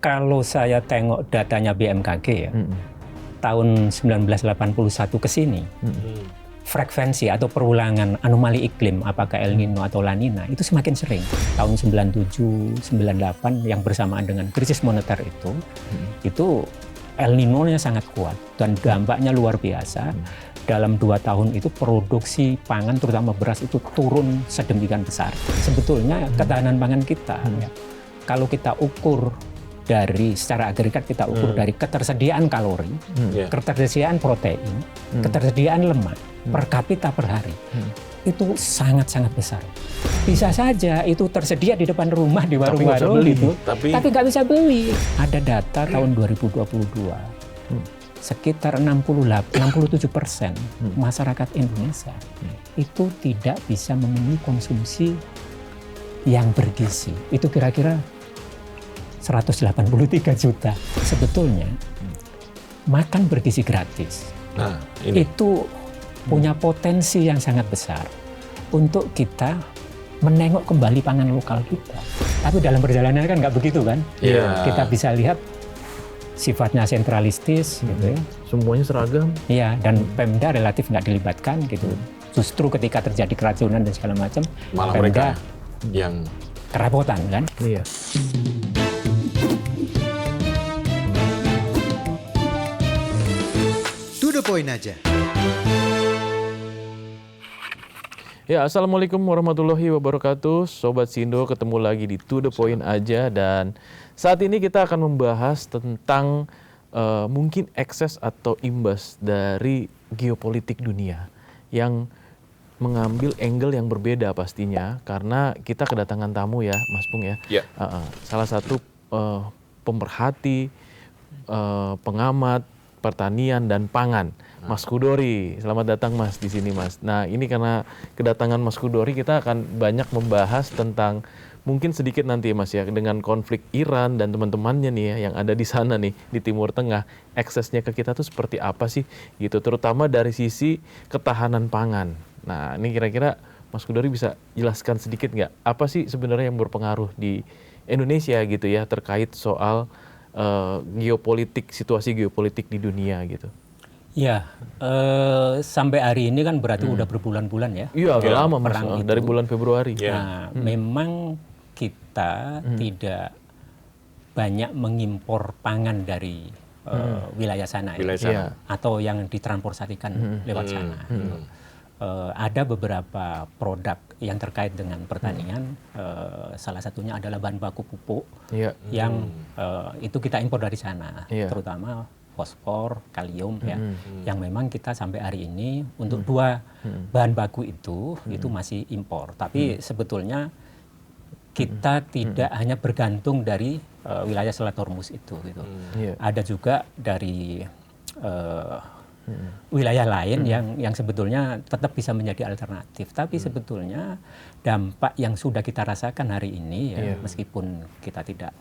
Kalau saya tengok datanya BMKG ya, tahun 1981 ke sini, frekuensi atau perulangan anomali iklim, apakah El Nino atau La Nina, itu semakin sering. Tahun 97, 98 yang bersamaan dengan krisis moneter itu El Nino-nya sangat kuat dan dampaknya luar biasa. Dalam 2 tahun itu produksi pangan, terutama beras, itu turun sedemikian besar. Sebetulnya ketahanan pangan kita, ya, kalau kita ukur dari secara agregat, kita ukur dari ketersediaan kalori, ketersediaan protein, ketersediaan lemak per kapita per hari, itu sangat-sangat besar. Bisa saja itu tersedia di depan rumah di warung-warung gitu, tapi nggak bisa beli. Ada data tahun 2022, sekitar 67% masyarakat Indonesia itu tidak bisa memenuhi konsumsi yang bergizi. Itu kira-kira 183 juta. Sebetulnya makan bergizi gratis itu punya potensi yang sangat besar untuk kita menengok kembali pangan lokal kita. Tapi dalam perjalanan kan nggak begitu kan? Kita bisa lihat sifatnya sentralistis gitu ya. Semuanya seragam. Iya, dan Pemda relatif nggak dilibatkan gitu. Justru ketika terjadi keracunan dan segala macam, malah Pemda mereka yang kerapotan kan? Iya. To the point aja. Ya, Assalamualaikum warahmatullahi wabarakatuh. Sobat Sindo, ketemu lagi di To The Point aja. Dan saat ini kita akan membahas tentang mungkin ekses atau imbas dari geopolitik dunia yang mengambil angle yang berbeda pastinya. Karena kita kedatangan tamu ya, Mas Pung ya. Salah satu pemerhati, pengamat pertanian dan pangan, Mas Kudori. Selamat datang Mas di sini Mas. Nah ini karena kedatangan Mas Kudori, kita akan banyak membahas tentang mungkin sedikit nanti Mas ya, dengan konflik Iran dan teman-temannya nih ya, yang ada di sana nih di Timur Tengah. Eksesnya ke kita tuh seperti apa sih gitu, terutama dari sisi ketahanan pangan. Nah ini kira-kira Mas Kudori bisa jelaskan sedikit nggak, apa sih sebenarnya yang berpengaruh di Indonesia gitu ya, terkait soal geopolitik, situasi geopolitik di dunia gitu. Ya, sampai hari ini kan berarti udah berbulan-bulan ya. Iya, udah lama Mas, perang dari itu. bulan Februari. Nah, memang kita tidak banyak mengimpor pangan dari wilayah sana, Wilayah sana. atau yang ditransportasikan lewat sana. Gitu. Ada beberapa produk yang terkait dengan pertanian, salah satunya adalah bahan baku pupuk yang itu kita impor dari sana, terutama fosfor, kalium ya, yang memang kita sampai hari ini untuk 2 bahan baku itu masih impor. Tapi sebetulnya kita tidak hanya bergantung dari wilayah Selat Hormuz itu gitu. Ada juga dari wilayah lain yang sebetulnya tetap bisa menjadi alternatif. Tapi sebetulnya dampak yang sudah kita rasakan hari ini ya, meskipun kita tidak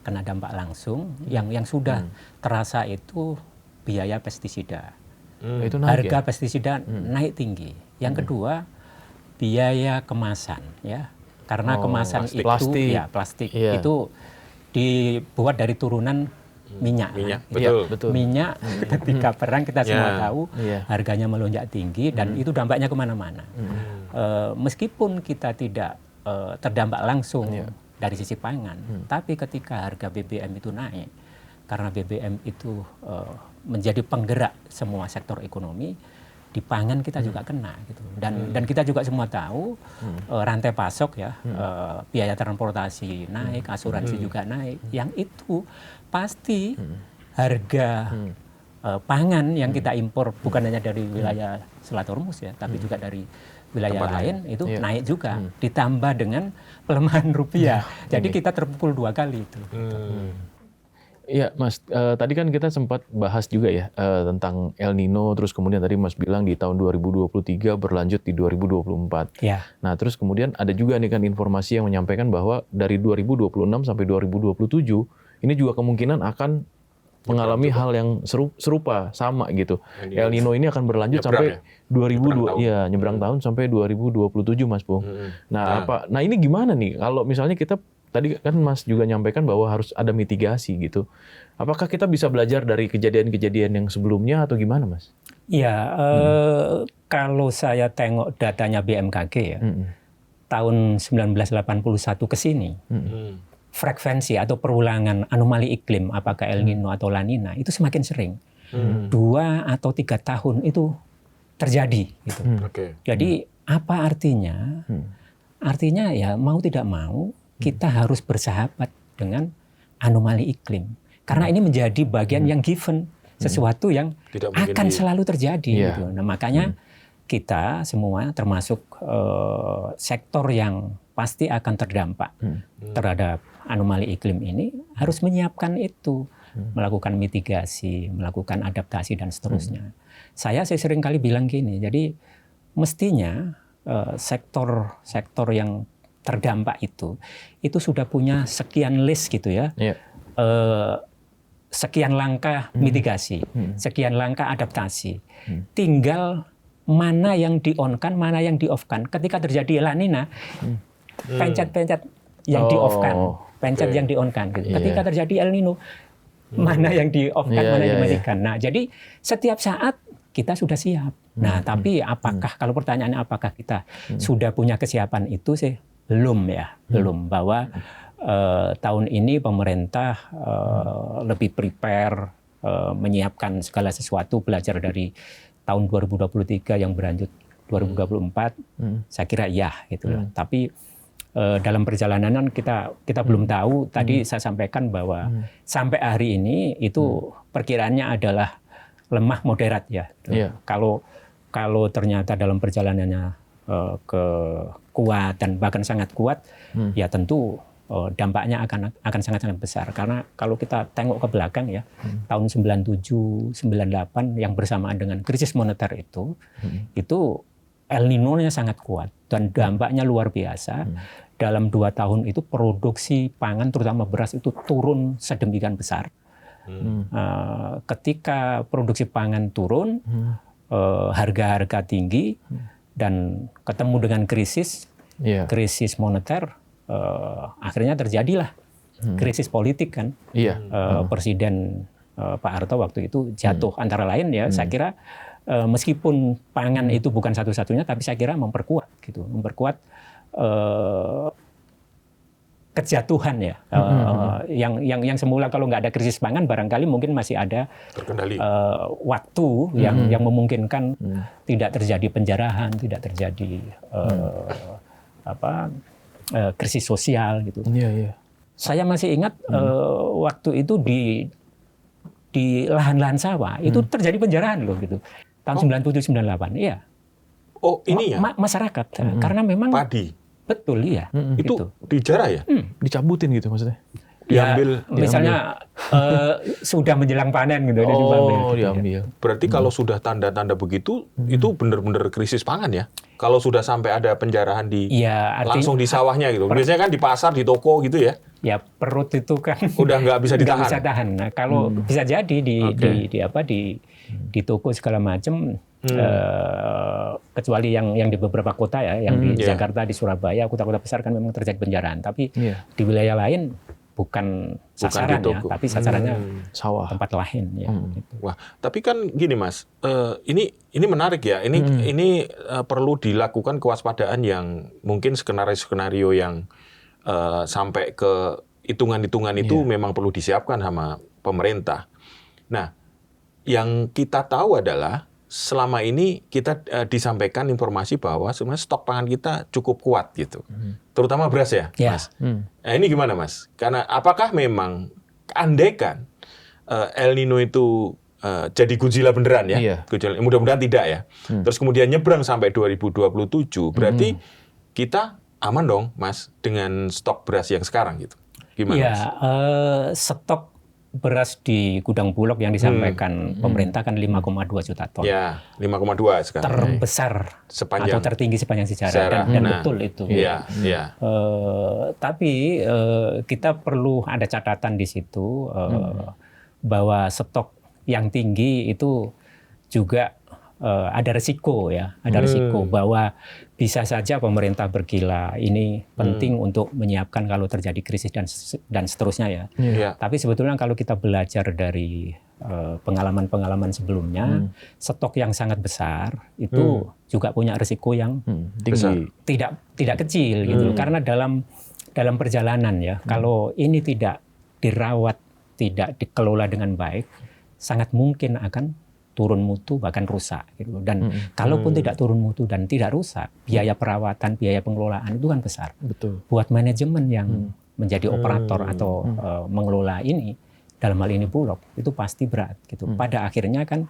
kena dampak langsung, yang sudah terasa itu biaya pestisida. Itu naik, harga pestisida naik tinggi. Yang kedua, biaya kemasan ya. Karena kemasan plastik itu dibuat dari turunan minyak. Betul. Minyak ketika perang kita semua tahu harganya melonjak tinggi dan itu dampaknya kemana-mana. Meskipun kita tidak terdampak langsung dari sisi pangan, tapi ketika harga BBM itu naik, karena BBM itu menjadi penggerak semua sektor ekonomi, di pangan kita juga kena gitu. Dan kita juga semua tahu rantai pasok ya, biaya transportasi naik, asuransi juga naik. Yang itu pasti harga pangan yang kita impor bukan hanya dari wilayah Selat Hormuz ya, tapi juga dari wilayah lain itu naik juga. Ditambah dengan pelemahan rupiah. Jadi kita terpukul 2 kali itu. Iya Mas, tadi kan kita sempat bahas juga ya tentang El Nino, terus kemudian tadi Mas bilang di tahun 2023 berlanjut di 2024. Nah terus kemudian ada juga nih kan informasi yang menyampaikan bahwa dari 2026 sampai 2027 ini juga kemungkinan akan mengalami hal yang serupa sama gitu. El Nino ini akan berlanjut sampai 2002 nyebrang tahun sampai 2027 Mas Pung. Nah, nah ini gimana nih kalau misalnya kita tadi kan Mas juga nyampaikan bahwa harus ada mitigasi gitu. Apakah kita bisa belajar dari kejadian-kejadian yang sebelumnya atau gimana, Mas? Ya, kalau saya tengok datanya BMKG ya, tahun 1981 ke sini, frekuensi atau perulangan anomali iklim, apakah El Nino atau La Nina, itu semakin sering. 2 atau 3 tahun itu terjadi. Gitu. Jadi apa artinya? Artinya ya mau tidak mau kita harus bersahabat dengan anomali iklim. Karena ini menjadi bagian yang given, sesuatu yang akan selalu terjadi. Gitu. Nah, makanya kita semua termasuk sektor yang pasti akan terdampak terhadap anomali iklim ini harus menyiapkan itu, melakukan mitigasi, melakukan adaptasi dan seterusnya. Saya sering kali bilang gini, jadi mestinya sektor yang terdampak itu sudah punya sekian list gitu ya, sekian langkah mitigasi, sekian langkah adaptasi. Tinggal mana yang di-on-kan, mana yang di-off-kan. Ketika terjadi La Nina, pencet-pencet yang di-off-kan, pencet yang di-on-kan. Gitu. Ketika terjadi El Nino, mana yang di-off-kan, mana yang dimatikan. Nah, jadi setiap saat kita sudah siap. Nah, tapi apakah, kalau pertanyaannya apakah kita sudah punya kesiapan itu sih? Belum ya, belum. Bahwa tahun ini pemerintah lebih prepare, menyiapkan segala sesuatu, belajar dari tahun 2023 yang berlanjut 2024, saya kira iya gitu loh. Tapi dalam perjalanan kita belum tahu. Tadi saya sampaikan bahwa sampai hari ini itu perkiraannya adalah lemah moderat ya. Kalau ternyata dalam perjalanannya kuat dan bahkan sangat kuat, ya tentu dampaknya akan sangat-sangat besar. Karena kalau kita tengok ke belakang ya, tahun 97, 98 yang bersamaan dengan krisis moneter itu El Nino-nya sangat kuat dan dampaknya luar biasa. Dalam 2 tahun itu produksi pangan terutama beras itu turun sedemikian besar. Ketika produksi pangan turun, harga-harga tinggi dan ketemu dengan krisis moneter, akhirnya terjadilah krisis politik kan. Presiden Pak Harto waktu itu jatuh antara lain ya. Saya kira meskipun pangan itu bukan satu-satunya, tapi saya kira memperkuat kejatuhan ya. Yang semula kalau nggak ada krisis pangan barangkali mungkin masih ada waktu yang memungkinkan tidak terjadi penjarahan, tidak terjadi krisis sosial gitu. Saya masih ingat waktu itu di lahan-lahan sawah itu terjadi penjarahan loh gitu. Tahun 97-98, iya. Oh, ini ya? Masyarakat. Karena memang padi. Betul, iya. Itu gitu. dijarah ya? Dicabutin gitu maksudnya? Diambil. Misalnya sudah menjelang panen gitu. Diambil. Berarti kalau sudah tanda-tanda begitu, itu benar-benar krisis pangan ya? Kalau sudah sampai ada penjarahan langsung di sawahnya gitu. Biasanya kan di pasar, di toko gitu ya? Ya perut itu kan udah nggak bisa ditahan. Nggak bisa tahan. Nah, kalau bisa jadi di toko segala macam, kecuali yang di beberapa kota ya, yang di Jakarta, di Surabaya, kota-kota besar kan memang terjadi penjarahan. Tapi di wilayah lain bukan sasarannya, tapi sasarannya sawah, tempat lain. Ya, gitu. Wah, tapi kan gini Mas, ini menarik ya. Ini perlu dilakukan kewaspadaan yang mungkin skenario yang sampai ke hitungan-hitungan itu memang perlu disiapkan sama pemerintah. Nah, yang kita tahu adalah selama ini kita disampaikan informasi bahwa sebenarnya stok pangan kita cukup kuat gitu, terutama beras ya, Mas. Nah, ini gimana Mas? Karena apakah memang andaikan El Nino itu jadi Godzilla beneran ya? Mudah-mudahan tidak ya. Terus kemudian nyebrang sampai 2027, berarti kita aman dong, Mas, dengan stok beras yang sekarang gitu. Gimana, Mas? Stok beras di gudang Bulog yang disampaikan pemerintah kan 5,2 juta ton. Ya, 5,2 sekarang. Terbesar atau tertinggi sepanjang sejarah. Dan betul itu. Iya. Tapi kita perlu ada catatan di situ bahwa stok yang tinggi itu juga ada risiko ya, ada risiko bahwa bisa saja pemerintah bergila ini penting untuk menyiapkan kalau terjadi krisis dan seterusnya ya. Tapi sebetulnya kalau kita belajar dari pengalaman-pengalaman sebelumnya, stok yang sangat besar itu juga punya risiko yang tinggi, tidak kecil gitu. Karena dalam perjalanan ya, kalau ini tidak dirawat, tidak dikelola dengan baik, sangat mungkin akan turun mutu bahkan rusak gitu. Dan kalaupun tidak turun mutu dan tidak rusak, biaya perawatan, biaya pengelolaan itu kan besar. Betul. Buat manajemen yang menjadi operator atau mengelola ini, dalam hal ini Bulog, itu pasti berat gitu. Pada akhirnya kan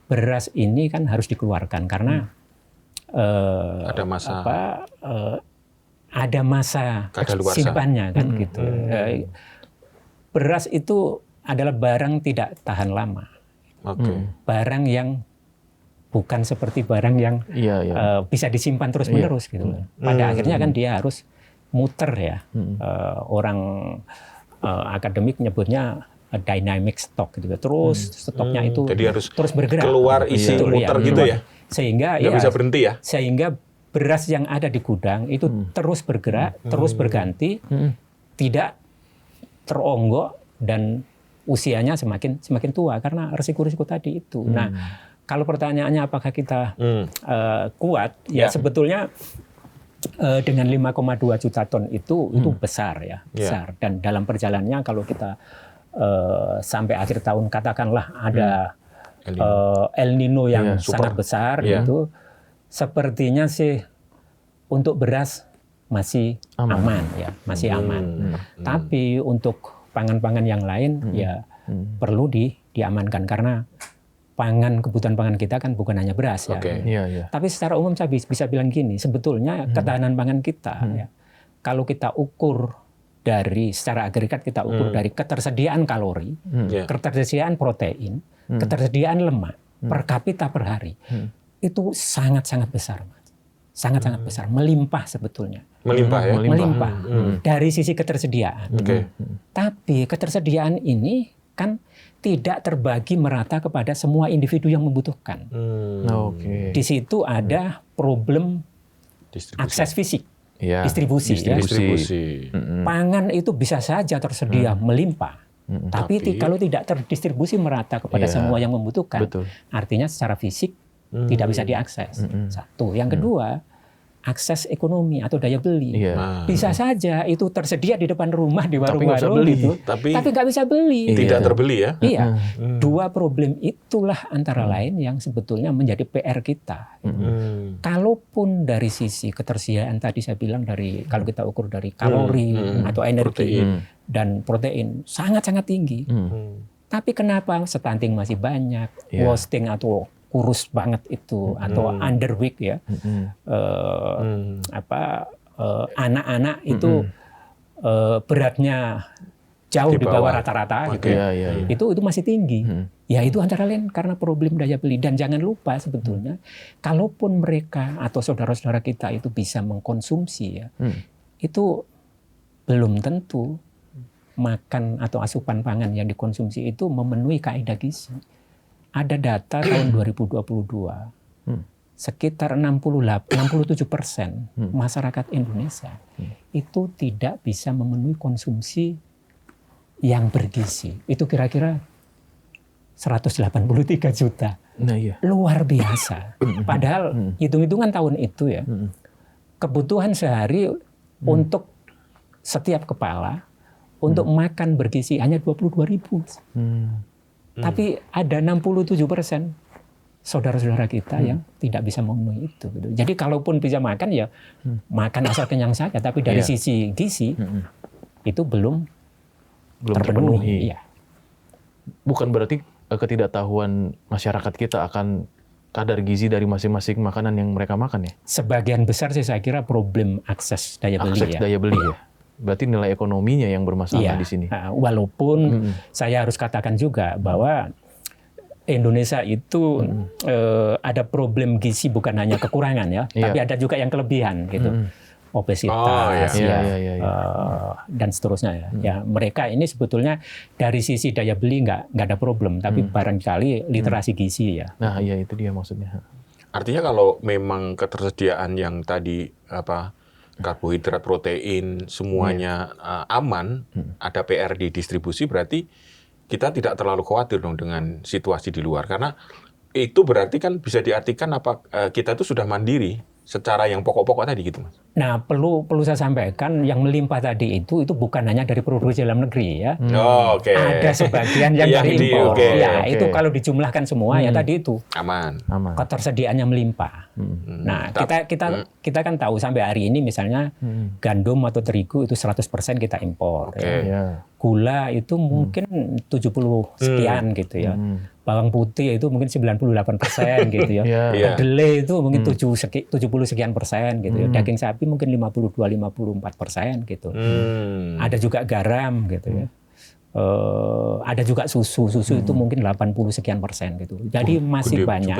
beras ini kan harus dikeluarkan karena ada masa simpannya kan gitu. Beras itu adalah barang tidak tahan lama. Barang yang bukan seperti barang yang bisa disimpan terus-menerus gitu. Pada akhirnya kan dia harus muter ya. Orang akademik nyebutnya dynamic stock gitu. Terus stoknya itu jadi harus terus bergerak. Keluar isi muter gitu ya. Sehingga nggak bisa berhenti ya. Sehingga beras yang ada di gudang itu terus bergerak, terus berganti, tidak teronggok dan usianya semakin tua karena risiko-risiko tadi itu. Nah, kalau pertanyaannya apakah kita kuat? Ya sebetulnya dengan 5,2 juta ton itu besar ya, besar. Dan dalam perjalanannya kalau kita sampai akhir tahun katakanlah ada El Nino yang sangat besar gitu, sepertinya sih untuk beras masih aman ya, masih aman. Tapi untuk pangan-pangan yang lain ya perlu diamankan karena kebutuhan pangan kita kan bukan hanya beras ya. Tapi secara umum saya bisa bilang gini, sebetulnya ketahanan pangan kita ya, kalau kita ukur secara agregat kita ukur dari ketersediaan kalori, ketersediaan protein, ketersediaan lemak per kapita per hari, itu sangat-sangat besar, Mas. Sangat-sangat besar, melimpah sebetulnya. Melimpah ya? Melimpah dari sisi ketersediaan. Tapi ketersediaan ini kan tidak terbagi merata kepada semua individu yang membutuhkan. Di situ ada problem akses fisik, distribusi. Pangan itu bisa saja tersedia melimpah. Tapi kalau tidak terdistribusi merata kepada semua yang membutuhkan, artinya secara fisik tidak bisa diakses. Satu. Yang kedua, akses ekonomi atau daya beli. Bisa saja itu tersedia di depan rumah di warung-warung gitu, tapi nggak bisa beli. Tidak terbeli ya? Iya. Dua problem itulah antara lain yang sebetulnya menjadi PR kita. Kalaupun dari sisi ketersediaan tadi saya bilang kalau kita ukur dari kalori atau energi dan protein sangat-sangat tinggi. Tapi kenapa stunting masih banyak, wasting atau kurus banget itu atau underweight ya, anak-anak itu beratnya jauh di bawah rata-rata gitu ya. Itu masih tinggi. Ya itu antara lain karena problem daya beli. Dan jangan lupa sebetulnya kalaupun mereka atau saudara-saudara kita itu bisa mengkonsumsi ya, itu belum tentu makan atau asupan pangan yang dikonsumsi itu memenuhi kaidah gizi. Ada data tahun 2022, sekitar 67% masyarakat Indonesia itu tidak bisa memenuhi konsumsi yang bergizi. Itu kira-kira 183 juta. Luar biasa. Padahal hitung-hitungan tahun itu ya, kebutuhan sehari untuk setiap kepala untuk makan bergizi hanya 22.000. Tapi ada 67% saudara-saudara kita yang tidak bisa memenuhi itu. Gitu. Jadi kalaupun bisa makan ya makan asal kenyang saja. Tapi dari sisi gizi itu belum terpenuhi. Ya. Bukan berarti ketidaktahuan masyarakat kita akan kadar gizi dari masing-masing makanan yang mereka makan ya? Sebagian besar sih saya kira problem akses daya beli. Akses daya beli ya. Berarti nilai ekonominya yang bermasalah di sini. Walaupun saya harus katakan juga bahwa Indonesia itu ada problem gizi bukan hanya kekurangan ya, tapi ada juga yang kelebihan gitu. obesitas, Iya. dan seterusnya ya. Ya mereka ini sebetulnya dari sisi daya beli nggak ada problem, tapi barangkali literasi gizi ya. Nah, iya itu dia maksudnya. Artinya kalau memang ketersediaan yang tadi karbohidrat, protein semuanya aman, ada PR di distribusi, berarti kita tidak terlalu khawatir dong dengan situasi di luar, karena itu berarti kan bisa diartikan kita itu sudah mandiri secara yang pokok-pokok tadi gitu, Mas. Nah, perlu saya sampaikan yang melimpah tadi itu bukan hanya dari produksi dalam negeri ya. Oke. Ada sebagian yang dari impor. Itu kalau dijumlahkan semua ya tadi itu Aman. ketersediaannya melimpah. Nah, kita kan tahu sampai hari ini misalnya gandum atau terigu itu 100% kita impor. Ya. Gula itu mungkin 70 sekian gitu ya. Bawang putih itu mungkin 98% gitu ya. Kedelai itu mungkin 70 sekian persen gitu ya. Daging sapi mungkin 52-54% gitu. Ada juga garam gitu ya. Ada juga susu itu mungkin 80 sekian persen gitu. Jadi masih banyak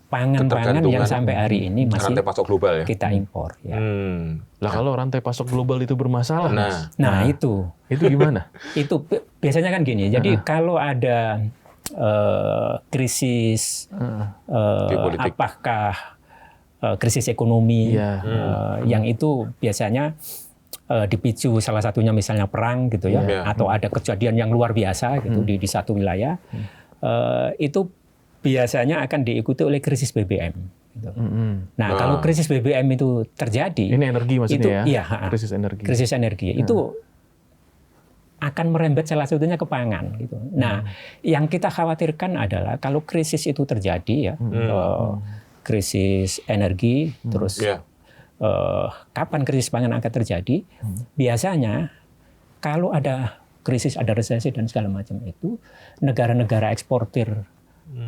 pangan-pangan yang sampai hari ini masih rantai pasok global ya. Kita impor. Ya. Lah kalau rantai pasok global itu bermasalah, nah itu gimana? Itu biasanya kan gini. Jadi kalau ada krisis, apakah krisis ekonomi yang itu biasanya dipicu salah satunya misalnya perang gitu ya, atau ada kejadian yang luar biasa gitu di satu wilayah, itu biasanya akan diikuti oleh krisis BBM. Gitu. Nah, kalau krisis BBM itu terjadi, ini energi maksudnya itu, krisis energi. Krisis energi itu akan merembet salah satunya ke pangan. Gitu. Nah, yang kita khawatirkan adalah kalau krisis itu terjadi krisis energi, terus kapan krisis pangan akan terjadi? Biasanya kalau ada krisis, ada resesi dan segala macam itu, negara-negara eksportir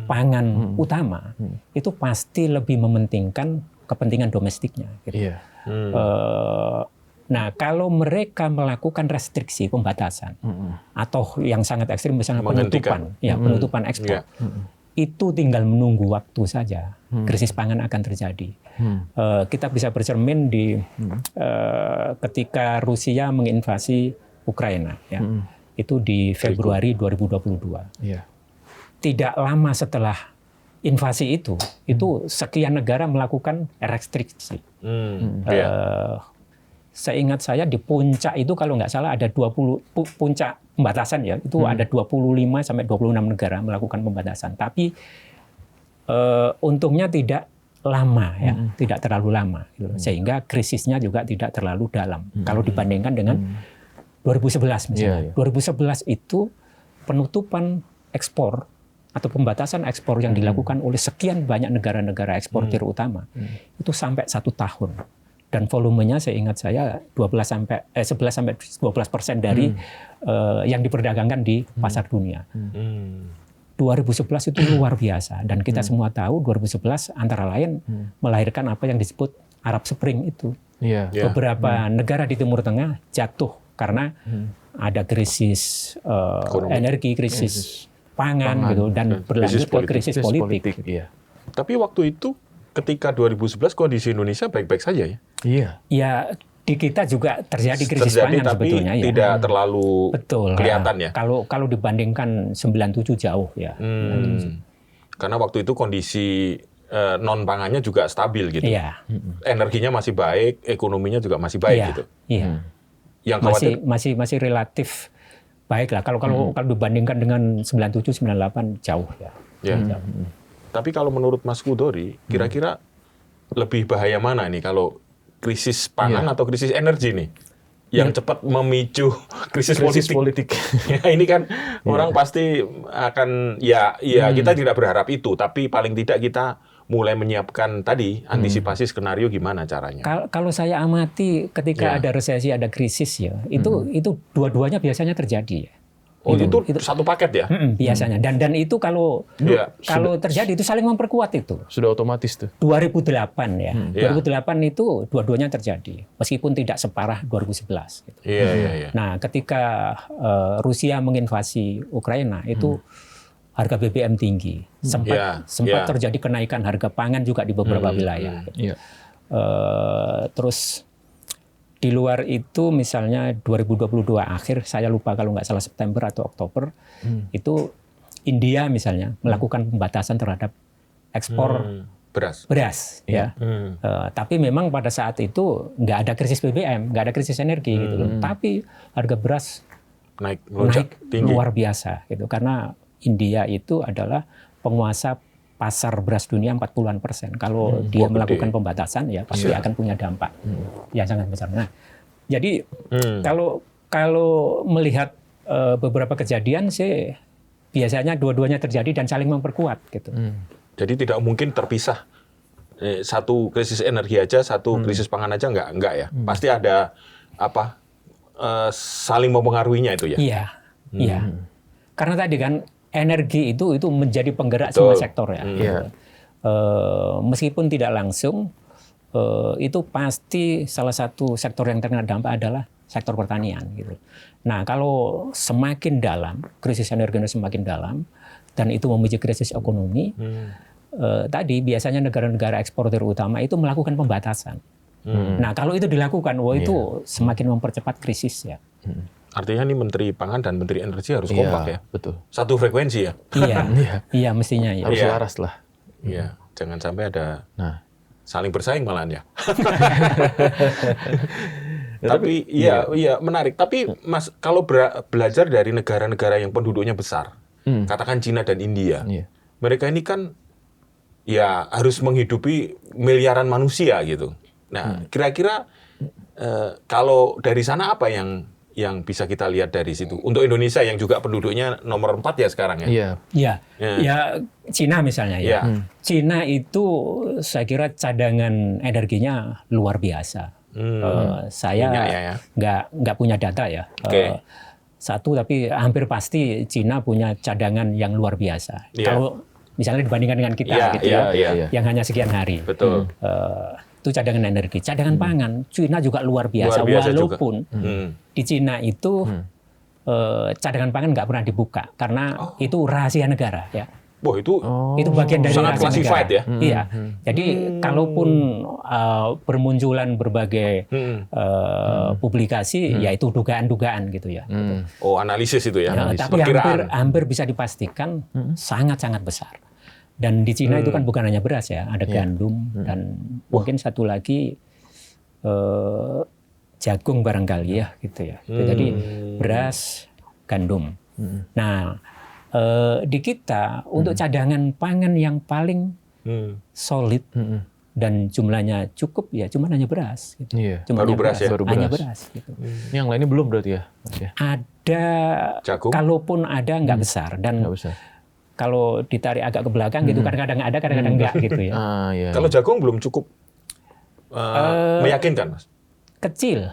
pangan utama itu pasti lebih mementingkan kepentingan domestiknya. Gitu. Nah, kalau mereka melakukan restriksi, pembatasan, atau yang sangat ekstrim misalnya penutupan ekspor, itu tinggal menunggu waktu saja krisis pangan akan terjadi. Kita bisa bercermin di ketika Rusia menginvasi Ukraina, itu di Februari 2022. Tidak lama setelah invasi itu sekian negara melakukan restriksi. Seingat saya di puncak itu kalau nggak salah ada 20 puncak pembatasan ya, itu ada 25 sampai 26 negara melakukan pembatasan. Tapi untungnya tidak lama ya, tidak terlalu lama gitu. Sehingga krisisnya juga tidak terlalu dalam. Kalau dibandingkan dengan 2011 misalnya. 2011 itu penutupan ekspor atau pembatasan ekspor yang dilakukan oleh sekian banyak negara-negara eksportir utama itu sampai 1 tahun, dan volumenya seingat saya 11-12% dari yang diperdagangkan di pasar dunia. 2011 itu luar biasa, dan kita semua tahu 2011 antara lain melahirkan apa yang disebut Arab Spring itu. Beberapa negara di Timur Tengah jatuh karena ada krisis energi, krisis pangan gitu, dan berlanjut ke krisis politik. Tapi waktu itu ketika 2011 kondisi Indonesia baik-baik saja ya? Ya di kita juga terjadi krisis pangan tapi sebetulnya ya. Tidak terlalu kelihatan ya. Kalau dibandingkan 97 jauh ya. Karena waktu itu kondisi non pangannya juga stabil gitu. Energinya masih baik, ekonominya juga masih baik gitu. Yang masih relatif baik lah. Kalau dibandingkan dengan 97, 98 jauh ya. Jauh. Tapi kalau menurut Mas Kudori, kira-kira lebih bahaya mana nih kalau krisis pangan atau krisis energi nih? Yang cepat memicu krisis politik. Ya, ini kan orang pasti akan kita tidak berharap itu, tapi paling tidak kita mulai menyiapkan tadi antisipasi skenario gimana caranya. Kalau saya amati ketika ada resesi, ada krisis ya, itu dua-duanya biasanya terjadi ya. Oh, itu satu paket ya? Biasanya. Dan itu kalau terjadi itu saling memperkuat itu. Sudah otomatis tuh. 2008 ya. 2008 itu dua-duanya terjadi, meskipun tidak separah 2011. Gitu. Nah, ketika Rusia menginvasi Ukraina itu harga BBM tinggi, sempat terjadi kenaikan harga pangan juga di beberapa wilayah. Terus di luar itu misalnya 2022 akhir, saya lupa kalau nggak salah September atau Oktober, itu India misalnya melakukan pembatasan terhadap ekspor beras ya. Tapi memang pada saat itu nggak ada krisis BBM, nggak ada krisis energi gitu loh. Tapi harga beras naik tinggi, luar biasa gitu, karena India itu adalah penguasa pasar beras dunia 40%. Kalau dia melakukan pembatasan ya pasti akan punya dampak yang sangat besar. Nah, jadi kalau melihat beberapa kejadian sih biasanya dua-duanya terjadi dan saling memperkuat gitu. Jadi tidak mungkin terpisah. Satu krisis energi aja, satu krisis pangan aja enggak ya. Pasti ada saling mempengaruhinya itu ya. Iya. Iya. Karena tadi kan energi itu menjadi penggerak semua sektor ya. Meskipun tidak langsung, itu pasti salah satu sektor yang terkena dampak adalah sektor pertanian gitu. Nah, kalau semakin dalam, krisis energi semakin dalam, dan itu memicu krisis ekonomi, tadi biasanya negara-negara eksportir utama itu melakukan pembatasan. Nah, kalau itu dilakukan, itu semakin mempercepat krisis ya. Artinya nih Menteri Pangan dan Menteri Energi harus kompak ya. Betul. Satu frekuensi ya. Iya mestinya ya. Harus selaras lah. Iya, jangan sampai ada saling bersaing malahan ya. Tapi iya menarik. Tapi Mas, kalau belajar dari negara-negara yang penduduknya besar, katakan Cina dan India, mereka ini kan ya harus menghidupi miliaran manusia gitu. Nah, kira-kira kalau dari sana apa yang bisa kita lihat dari situ? Untuk Indonesia yang juga penduduknya nomor 4 ya sekarang ya? Iya. Ya, Cina misalnya ya. Cina itu saya kira cadangan energinya luar biasa. Saya nggak punya data ya. Satu, tapi hampir pasti Cina punya cadangan yang luar biasa. Kalau misalnya dibandingkan dengan kita yang hanya sekian hari. Betul. Itu cadangan energi, cadangan pangan. Cina juga luar biasa walaupun di Cina itu cadangan pangan nggak pernah dibuka karena itu rahasia negara ya. Itu bagian dari sangat classified ya. Iya. Jadi kalaupun bermunculan berbagai publikasi, ya itu dugaan-dugaan gitu ya. Analisis itu ya. Tapi hampir bisa dipastikan sangat-sangat besar. Dan di Cina itu kan bukan hanya beras ya, ada gandum dan mungkin satu lagi jagung barangkali ya gitu ya. Jadi beras, gandum. Nah, di kita untuk cadangan pangan yang paling solid dan jumlahnya cukup ya cuma hanya beras. Gitu. Baru beras ya? Hanya beras. Gitu. Yang lainnya belum berarti ya? Ada, jagung? Kalaupun ada nggak besar. Dan kalau ditarik agak ke belakang gitu kadang-kadang ada, kadang-kadang enggak gitu ya. Kalau jagung belum cukup meyakinkan, Mas? Kecil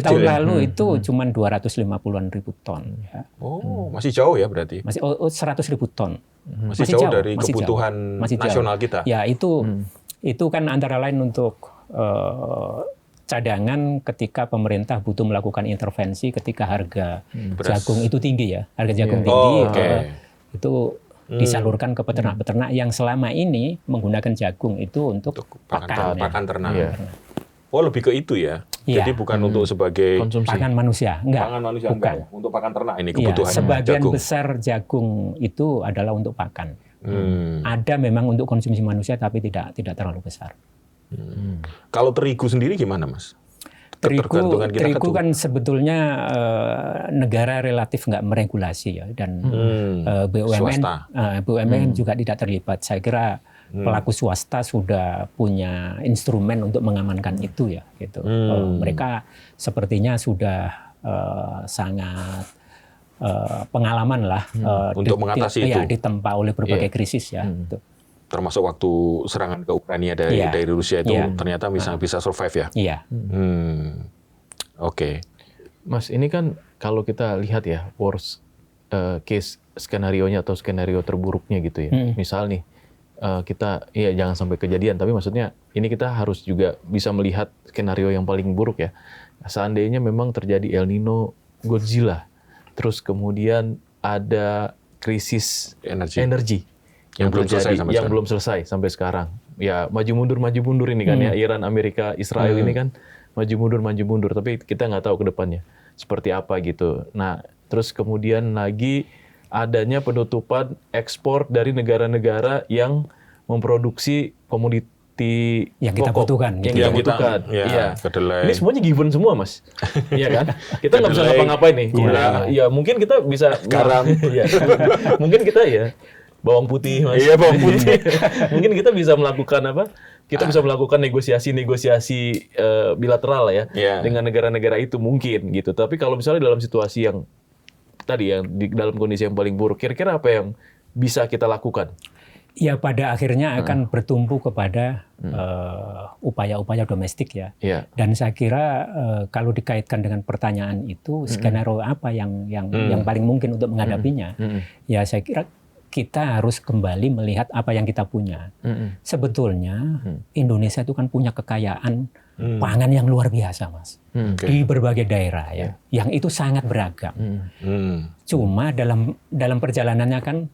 tahun lalu itu cuma 250-an ribu ton. Ya. Masih jauh ya berarti? Masih 100 ribu ton. Masih jauh dari kebutuhan nasional kita. Ya itu kan antara lain untuk cadangan ketika pemerintah butuh melakukan intervensi ketika harga jagung itu tinggi ya, harga jagung tinggi itu disalurkan ke peternak-peternak yang selama ini menggunakan jagung itu untuk pakan ternak. Lebih ke itu ya. Jadi bukan untuk sebagai konsumsi pangan manusia, enggak. Pangan manusia bukan. Enggak ya. Untuk pakan ternak ini kebutuhan sebagian jagung. besar jagung itu adalah untuk pakan. Ada memang untuk konsumsi manusia tapi tidak terlalu besar. Kalau terigu sendiri gimana, Mas? Terigu kan sebetulnya negara relatif nggak meregulasi ya, dan BUMN juga tidak terlibat. Saya kira pelaku swasta sudah punya instrumen untuk mengamankan itu ya. Gitu. Mereka sepertinya sudah sangat pengalaman lah untuk mengatasi itu. Ditempa oleh berbagai krisis ya. Gitu. Termasuk waktu serangan ke Ukraina dari Rusia itu ternyata bisa survive ya. Iya. Oke. Mas, ini kan kalau kita lihat ya worst case skenario-nya atau skenario terburuknya gitu ya. Misal nih kita jangan sampai kejadian, tapi maksudnya ini kita harus juga bisa melihat skenario yang paling buruk ya. Seandainya memang terjadi El Nino, Godzilla, terus kemudian ada krisis energi yang belum selesai sampai sekarang. ya maju mundur ini kan ya, Iran, Amerika, Israel ini kan maju mundur, tapi kita nggak tahu ke depannya seperti apa gitu. Nah, terus kemudian lagi adanya penutupan ekspor dari negara-negara yang memproduksi komoditi yang kita butuhkan, yang kita butuhkan. Ya, Iya. kedelai. Ini semuanya given semua, Mas. Iya kan? Kita nggak bisa ngapa-ngapain nih. Ya mungkin kita bisa garam. Iya. Mungkin kita ya bawang putih, Mas. Iya, bawang putih. Mungkin kita bisa melakukan apa? Kita bisa melakukan negosiasi bilateral ya dengan negara-negara itu mungkin gitu. Tapi kalau misalnya dalam situasi yang tadi yang dalam kondisi yang paling buruk, kira-kira apa yang bisa kita lakukan? Ya pada akhirnya akan bertumpu kepada upaya-upaya domestik ya. Dan saya kira kalau dikaitkan dengan pertanyaan itu, skenario apa yang paling mungkin untuk menghadapinya? Ya saya kira kita harus kembali melihat apa yang kita punya. Sebetulnya Indonesia itu kan punya kekayaan pangan yang luar biasa, Mas. Di berbagai daerah ya, yang itu sangat beragam. Cuma dalam perjalanannya kan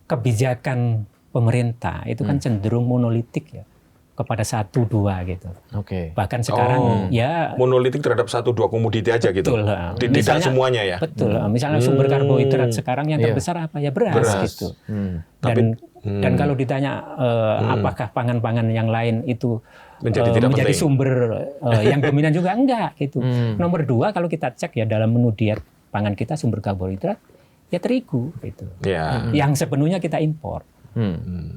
kebijakan pemerintah itu kan cenderung monolitik ya, kepada 1-2 gitu. Bahkan sekarang ya monolitik terhadap 1-2 komoditi aja gitu. Betul. Tidak semuanya ya. Betul. Misalnya sumber karbohidrat sekarang yang terbesar apa ya, beras gitu. Dan kalau ditanya apakah pangan-pangan yang lain itu menjadi sumber yang dominan juga, enggak gitu. Nomor 2 kalau kita cek ya dalam menu diet pangan kita sumber karbohidrat ya terigu gitu. Yang sepenuhnya kita impor.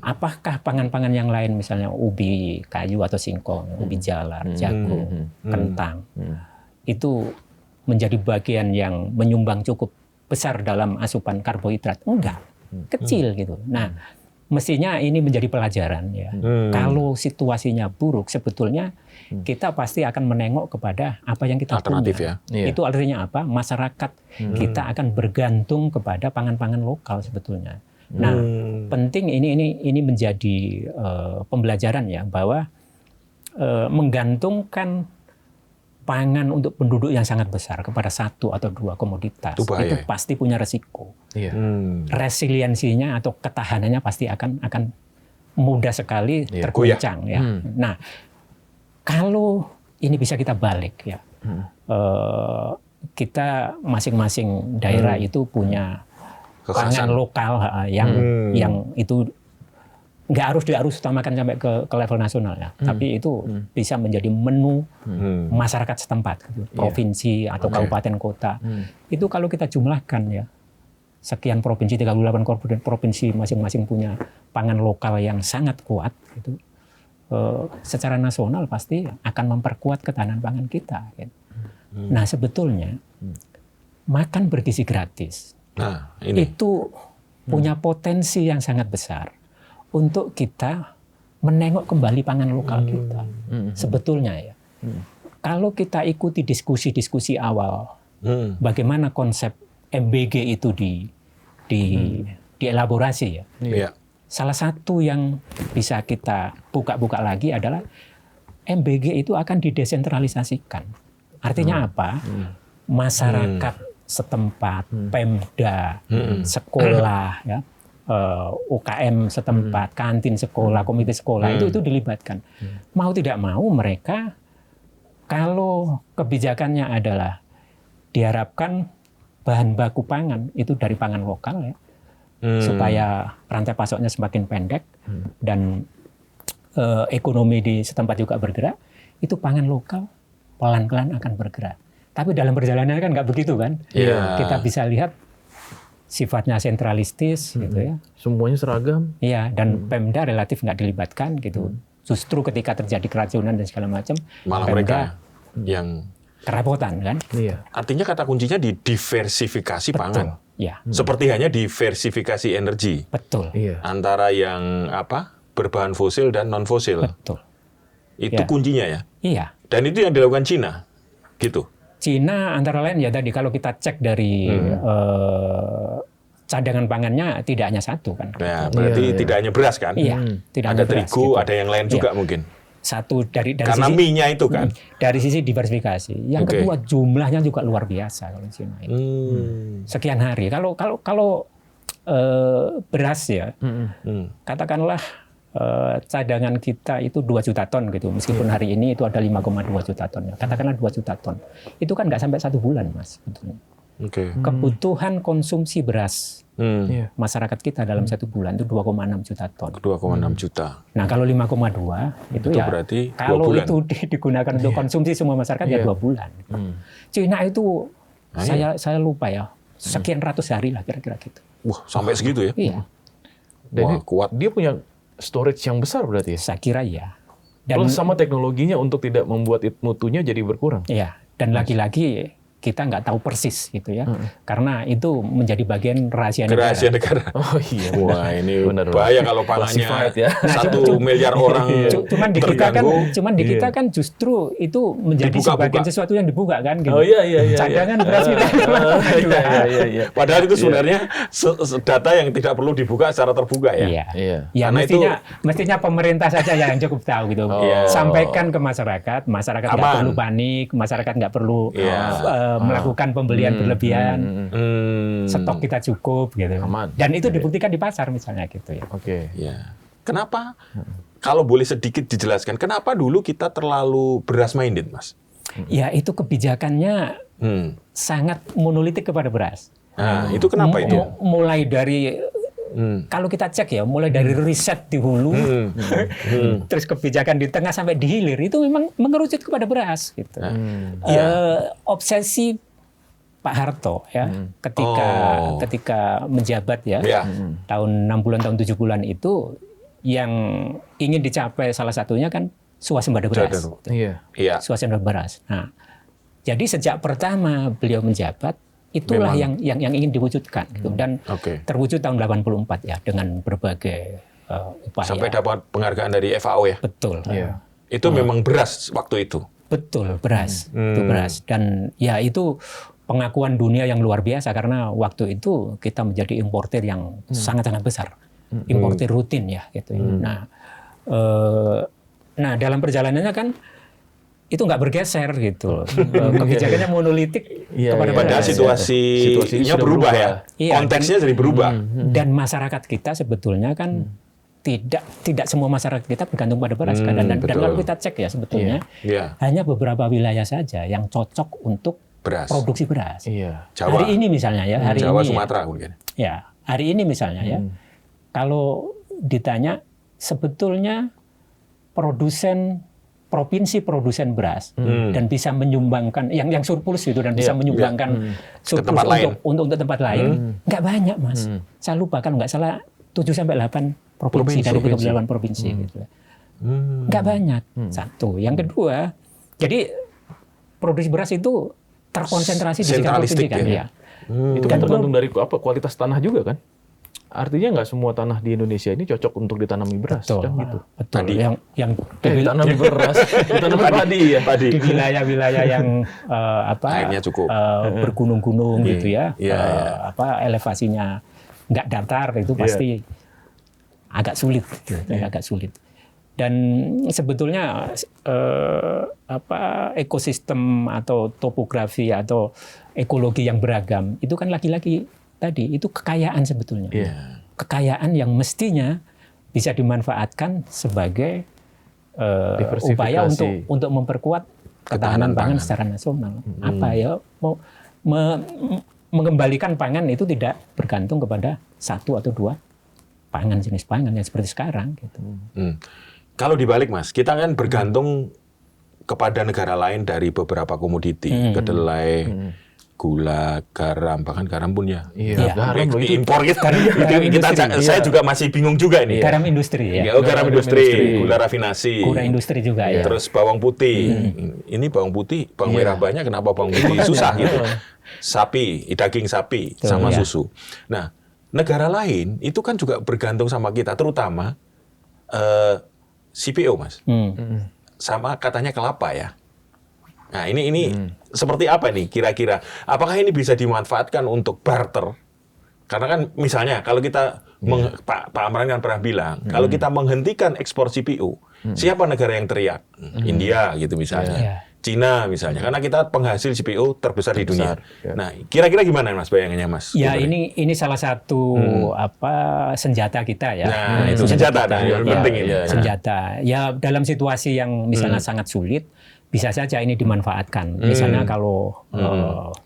Apakah pangan-pangan yang lain misalnya ubi kayu atau singkong, ubi jalar, jagung, kentang itu menjadi bagian yang menyumbang cukup besar dalam asupan karbohidrat? Enggak, kecil gitu. Nah, mestinya ini menjadi pelajaran ya. Kalau situasinya buruk, sebetulnya kita pasti akan menengok kepada apa yang kita punya. Itu artinya apa? Masyarakat kita akan bergantung kepada pangan-pangan lokal sebetulnya. Nah, penting ini menjadi pembelajaran ya, bahwa menggantungkan pangan untuk penduduk yang sangat besar kepada 1 atau 2 komoditas itu pasti punya resiko. Resiliensinya atau ketahanannya pasti akan mudah sekali tergoncang ya. Nah, kalau ini bisa kita balik ya, kita masing-masing daerah itu punya pangan lokal yang itu nggak harus utamakan sampai ke level nasional ya, tapi itu bisa menjadi menu masyarakat setempat, gitu. Provinsi atau kabupaten kota. Itu kalau kita jumlahkan ya, sekian provinsi, 38 provinsi masing-masing punya pangan lokal yang sangat kuat, gitu. Secara nasional pasti akan memperkuat ketahanan pangan kita. Gitu. Nah sebetulnya makan bergizi gratis. Nah, ini. Itu punya potensi yang sangat besar untuk kita menengok kembali pangan lokal kita. Sebetulnya ya, kalau kita ikuti diskusi-diskusi awal, bagaimana konsep MBG itu dielaborasi ya. Salah satu yang bisa kita buka-buka lagi adalah MBG itu akan didesentralisasikan. Artinya apa? Masyarakat setempat, Pemda, sekolah, ya, UKM setempat, kantin sekolah, komite sekolah itu dilibatkan. Mau tidak mau mereka, kalau kebijakannya adalah diharapkan bahan baku pangan itu dari pangan lokal ya, supaya rantai pasoknya semakin pendek dan ekonomi di setempat juga bergerak, itu pangan lokal pelan-pelan akan bergerak. Tapi dalam perjalanan kan nggak begitu kan? Kita bisa lihat sifatnya sentralistis gitu ya. Semuanya seragam. Iya, dan Pemda relatif nggak dilibatkan gitu. Justru ketika terjadi keracunan dan segala macam, malah Pemda mereka yang kerabotan kan? Artinya kata kuncinya di diversifikasi pangan. Ya. Seperti hanya diversifikasi energi. Betul. Antara yang berbahan fosil dan non fosil. Betul. Itu kuncinya ya. Iya. Dan itu yang dilakukan Cina, gitu. Cina antara lain ya tadi kalau kita cek dari cadangan pangannya tidak hanya 1 kan. Nah, berarti tidak hanya beras kan? Iya, tidak ada hanya beras, terigu, gitu. ada yang lain juga mungkin. 1 dari karena sisi mie-nya itu kan. Dari sisi diversifikasi. Yang kedua jumlahnya juga luar biasa kalau Cina itu. Sekian hari. Kalau beras ya, katakanlah cadangan kita itu 2 juta ton gitu. Meskipun hari ini itu ada 5,2 juta ton. Katakanlah 2 juta ton. Itu kan nggak sampai 1 bulan, Mas. Kebutuhan konsumsi beras masyarakat kita dalam 1 bulan itu 2,6 juta ton. 2,6 juta. Nah, kalau 5,2 itu ya berarti 2 kalau bulan. itu digunakan untuk konsumsi semua masyarakat ya 2 bulan. Cina itu saya lupa ya, sekian ratus hari lah kira-kira gitu. Wah, sampai segitu ya? Iya. Dan Wah, kuat. dia punya storage yang besar berarti ya? Saya kira ya. Plus sama teknologinya untuk tidak membuat mutunya jadi berkurang. Iya, dan lagi-lagi kita nggak tahu persis gitu ya, karena itu menjadi bagian rahasia negara. Oh iya. Wah, ini bahaya kalau pangannya ya. 1 miliar orang Cuman di kita kan justru itu menjadi sebagian sesuatu yang dibuka kan gitu. Oh iya. Cadangan beras kita. Iya. Padahal itu sebenarnya data yang tidak perlu dibuka secara terbuka ya. Iya. Ya mestinya pemerintah saja yang cukup tahu gitu. Sampaikan ke masyarakat nggak perlu panik, masyarakat nggak perlu melakukan pembelian berlebihan, stok kita cukup gitu. Aman. Dan itu dibuktikan di pasar misalnya gitu ya. Oke. Ya. Kenapa? Kalau boleh sedikit dijelaskan, kenapa dulu kita terlalu beras minded, Mas? Ya itu kebijakannya sangat monolitik kepada beras. Nah, itu kenapa itu? Mulai dari kalau kita cek ya, mulai dari riset di hulu, terus kebijakan di tengah sampai di hilir itu memang mengerucut kepada beras gitu. Obsesi Pak Harto ya, ketika menjabat ya, tahun 6 bulan, tahun 7 bulan itu yang ingin dicapai salah satunya kan swasembada beras. Iya. Swasembada beras. Nah, jadi sejak pertama beliau menjabat itulah yang ingin diwujudkan gitu. Dan terwujud tahun 84 ya dengan berbagai upaya. Sampai dapat penghargaan dari FAO ya. Betul. Itu memang beras waktu itu. Betul, beras. Itu beras. Dan ya itu pengakuan dunia yang luar biasa karena waktu itu kita menjadi importir yang sangat-sangat besar. Importir rutin ya gitu. Nah, dalam perjalanannya kan itu nggak bergeser gitu. Kebijakannya monolitik kepada padahal situasinya berubah ya. Konteksnya jadi berubah. Dan masyarakat kita sebetulnya kan tidak semua masyarakat kita bergantung pada beras kan. Dan kalau kita cek ya sebetulnya hanya beberapa wilayah saja yang cocok untuk produksi beras. Jawa. Hari ini misalnya ya, Jawa, Sumatera mungkin. Ya, hari ini misalnya ya. Kalau ditanya sebetulnya provinsi produsen beras dan bisa menyumbangkan yang surplus itu dan bisa menyumbangkan surplus untuk tempat lain nggak banyak, Mas. Saya lupa kalau nggak salah 7-8 provinsi dari 38 provinsi gitu. Nggak banyak. Satu. Yang kedua, jadi produksi beras itu terkonsentrasi di sekitar provinsi kan ya. Itu kan tergantung dari kualitas tanah juga kan. Artinya nggak semua tanah di Indonesia ini cocok untuk ditanami beras, kan gitu. Betul. Yang ditanami beras, ditanami padi ya. Di wilayah-wilayah yang airnya cukup, bergunung-gunung gitu ya, elevasinya nggak datar itu pasti agak sulit, gitu, agak sulit. Dan sebetulnya ekosistem atau topografi atau ekologi yang beragam itu kan lagi-lagi tadi itu kekayaan sebetulnya, kekayaan yang mestinya bisa dimanfaatkan sebagai upaya untuk memperkuat ketahanan pangan secara nasional. Mengembalikan pangan itu tidak bergantung kepada 1 atau 2 pangan jenis pangan yang seperti sekarang. Gitu. Kalau dibalik, Mas, kita kan bergantung kepada negara lain dari beberapa komoditi, kedelai, gula, garam, bahkan garam pun ya. Garam impor kita. Saya juga masih bingung juga ini. Garam industri ya. Garam industri, gula rafinasi. Gula industri juga ya. Terus bawang putih. Ini bawang putih, bawang merah banyak, kenapa bawang putih susah gitu. Sapi, daging sapi sama susu. Nah, negara lain itu kan juga bergantung sama kita, terutama CPO, Mas. Sama katanya kelapa ya. Nah, ini seperti apa nih kira-kira? Apakah ini bisa dimanfaatkan untuk barter? Karena kan misalnya kalau kita Pak Amran kan pernah bilang, kalau kita menghentikan ekspor CPO, siapa negara yang teriak? India gitu misalnya. Cina misalnya, karena kita penghasil CPO terbesar di dunia. Ya. Nah, kira-kira gimana Mas bayangannya Mas? Ya ini salah satu senjata kita ya. Nah, itu senjata yang penting ini. Senjata. Ya dalam situasi yang misalnya sangat sulit, bisa saja ini dimanfaatkan. Misalnya kalau